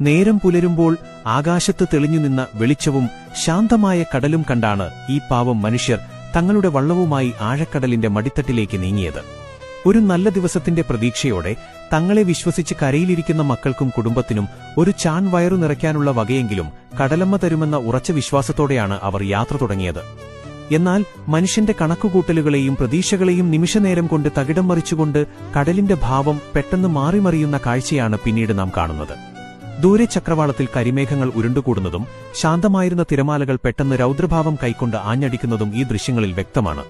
നേരം പുലരുമ്പോൾ ആകാശത്ത് തെളിഞ്ഞുനിന്ന വെളിച്ചവും ശാന്തമായ കടലും കണ്ടാണ് ഈ പാവം മനുഷ്യർ തങ്ങളുടെ വള്ളവുമായി ആഴക്കടലിന്റെ മടിത്തട്ടിലേക്ക് നീങ്ങിയത്. ഒരു നല്ല ദിവസത്തിന്റെ പ്രതീക്ഷയോടെ തങ്ങളെ വിശ്വസിച്ച് കരയിലിരിക്കുന്ന മക്കൾക്കും കുടുംബത്തിനും ഒരു ചാൺ വയറു നിറയ്ക്കാനുള്ള വകയെങ്കിലും കടലമ്മ തരുമെന്ന ഉറച്ച വിശ്വാസത്തോടെയാണ് അവർ യാത്ര തുടങ്ങിയത്. എന്നാൽ മനുഷ്യന്റെ കണക്കുകൂട്ടലുകളെയും പ്രതീക്ഷകളെയും നിമിഷനേരം കൊണ്ട് തകിടം മറിച്ചുകൊണ്ട് കടലിന്റെ ഭാവം പെട്ടെന്ന് മാറിമറിയുന്ന കാഴ്ചയാണ് പിന്നീട് നാം കാണുന്നത്. ദൂരെ ചക്രവാളത്തിൽ കരിമേഘങ്ങൾ ഉരുണ്ടുകൂടുന്നതും ശാന്തമായിരുന്ന തിരമാലകൾ പെട്ടെന്ന് രൗദ്രഭാവം കൈക്കൊണ്ട് ആഞ്ഞടിക്കുന്നതും ഈ ദൃശ്യങ്ങളിൽ വ്യക്തമാണ്.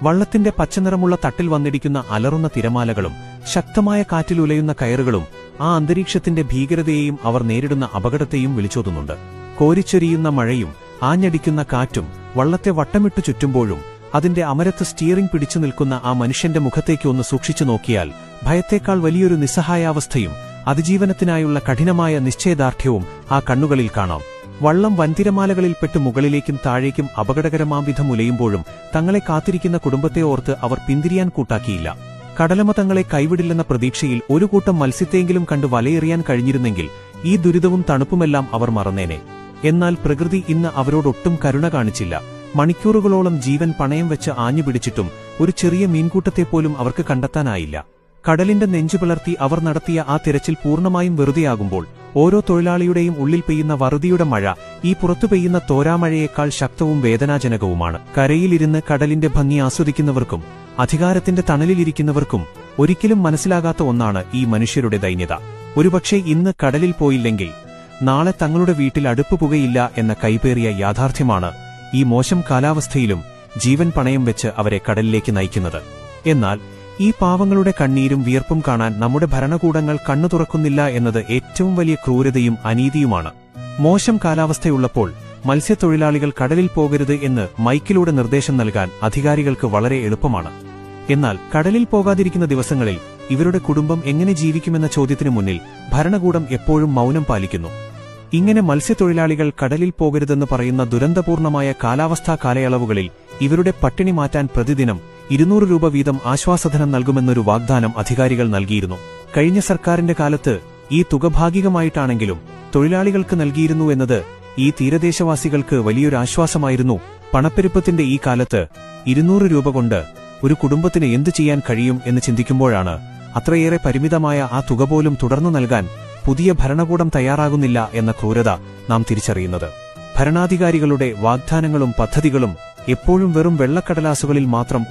വള്ളത്തിന്റെ പച്ചനിറമുള്ള തട്ടിൽ വന്നിടിക്കുന്ന അലറുന്ന തിരമാലകളും ശക്തമായ കാറ്റിലുലയുന്ന കയറുകളും ആ അന്തരീക്ഷത്തിന്റെ ഭീകരതയെയും അവർ നേരിടുന്ന അപകടത്തെയും വിളിച്ചോതുന്നുണ്ട്. കോരിച്ചൊരിയുന്ന മഴയും ആഞ്ഞടിക്കുന്ന കാറ്റും വള്ളത്തെ വട്ടമിട്ടു ചുറ്റുമ്പോഴും അതിന്റെ അമരത്ത് സ്റ്റിയറിംഗ് പിടിച്ചു നിൽക്കുന്ന ആ മനുഷ്യന്റെ മുഖത്തേക്ക് ഒന്ന് സൂക്ഷിച്ചു നോക്കിയാൽ ഭയത്തേക്കാൾ വലിയൊരു നിസ്സഹായാവസ്ഥയും അതിജീവനത്തിനായുള്ള കഠിനമായ നിശ്ചയദാർഢ്യവും ആ കണ്ണുകളിൽ കാണാം. വള്ളം വൻതിരമാലകളിൽപ്പെട്ട് മുകളിലേക്കും താഴേക്കും അപകടകരമാംവിധം ഉലയുമ്പോഴും തങ്ങളെ കാത്തിരിക്കുന്ന കുടുംബത്തെ ഓർത്ത് അവർ പിന്തിരിയാൻ കൂട്ടാക്കിയില്ല. കടലമ്മ തങ്ങളെ കൈവിടില്ലെന്ന പ്രതീക്ഷയിൽ ഒരു കൂട്ടം മത്സ്യത്തെങ്കിലും കണ്ട് വലയെറിയാൻ കഴിഞ്ഞിരുന്നെങ്കിൽ ഈ ദുരിതവും തണുപ്പുമെല്ലാം അവർ മറന്നേനെ. എന്നാൽ പ്രകൃതി ഇന്ന് അവരോടൊട്ടും കരുണ കാണിച്ചില്ല. മണിക്കൂറുകളോളം ജീവൻ പണയം വെച്ച് ആഞ്ഞുപിടിച്ചിട്ടും ഒരു ചെറിയ മീൻകൂട്ടത്തെപ്പോലും അവർക്ക് കണ്ടെത്താനായില്ല. കടലിന്റെ നെഞ്ചുപിളർത്തി അവർ നടത്തിയ ആ തിരച്ചിൽ പൂർണ്ണമായും വെറുതെയാകുമ്പോൾ ഓരോ തൊഴിലാളിയുടെയും ഉള്ളിൽ പെയ്യുന്ന വറുതിയുടെ മഴ ഈ പുറത്തു പെയ്യുന്ന തോരാമഴയേക്കാൾ ശക്തവും വേദനാജനകവുമാണ്. കരയിലിരുന്ന് കടലിന്റെ ഭംഗി ആസ്വദിക്കുന്നവർക്കും അധികാരത്തിന്റെ തണലിലിരിക്കുന്നവർക്കും ഒരിക്കലും മനസ്സിലാകാത്ത ഒന്നാണ് ഈ മനുഷ്യരുടെ ദൈന്യത. ഒരുപക്ഷെ ഇന്ന് കടലിൽ പോയില്ലെങ്കിൽ നാളെ തങ്ങളുടെ വീട്ടിൽ അടുപ്പ് പുകയില്ല എന്ന കൈപേറിയ യാഥാർത്ഥ്യമാണ് ഈ മോശം കാലാവസ്ഥയിലും ജീവൻ പണയം വെച്ച് അവരെ കടലിലേക്ക് നയിക്കുന്നത്. എന്നാൽ ഈ പാവങ്ങളുടെ കണ്ണീരും വിയർപ്പും കാണാൻ നമ്മുടെ ഭരണകൂടങ്ങൾ കണ്ണു തുറക്കുന്നില്ല എന്നത് ഏറ്റവും വലിയ ക്രൂരതയും അനീതിയുമാണ്. മോശം കാലാവസ്ഥയുള്ളപ്പോൾ മത്സ്യത്തൊഴിലാളികൾ കടലിൽ പോകരുത് എന്ന് മൈക്കിലൂടെ നിർദ്ദേശം നൽകാൻ അധികാരികൾക്ക് വളരെ എളുപ്പമാണ്. എന്നാൽ കടലിൽ പോകാതിരിക്കുന്ന ദിവസങ്ങളിൽ ഇവരുടെ കുടുംബം എങ്ങനെ ജീവിക്കുമെന്ന ചോദ്യത്തിനു മുന്നിൽ ഭരണകൂടം എപ്പോഴും മൗനം പാലിക്കുന്നു. ഇങ്ങനെ മത്സ്യത്തൊഴിലാളികൾ കടലിൽ പോകരുതെന്ന് പറയുന്ന ദുരന്തപൂർണമായ കാലാവസ്ഥാ കാലയളവുകളിൽ ഇവരുടെ പട്ടിണി മാറ്റാൻ പ്രതിദിനം 200 രൂപ വീതം ആശ്വാസധനം നൽകുമെന്നൊരു വാഗ്ദാനം അധികാരികൾ നൽകിയിരുന്നു. കഴിഞ്ഞ സർക്കാരിന്റെ കാലത്ത് ഈ തുക ഭാഗികമായിട്ടാണെങ്കിലും തൊഴിലാളികൾക്ക് നൽകിയിരുന്നു എന്നത് ഈ തീരദേശവാസികൾക്ക് വലിയൊരു ആശ്വാസമായിരുന്നു. പണപ്പെരുപ്പത്തിന്റെ ഈ കാലത്ത് 200 രൂപ കൊണ്ട് ഒരു കുടുംബത്തിന് എന്തു ചെയ്യാൻ കഴിയും എന്ന് ചിന്തിക്കുമ്പോഴാണ് അത്രയേറെ പരിമിതമായ ആ തുക പോലും തുടർന്നു നൽകാൻ പുതിയ ഭരണകൂടം തയ്യാറാകുന്നില്ല എന്ന ക്രൂരത നാം തിരിച്ചറിയുന്നത്. ഭരണാധികാരികളുടെ വാഗ്ദാനങ്ങളും പദ്ധതികളും എപ്പോഴും വെറും വെള്ളക്കടലാസുകളിൽ മാത്രം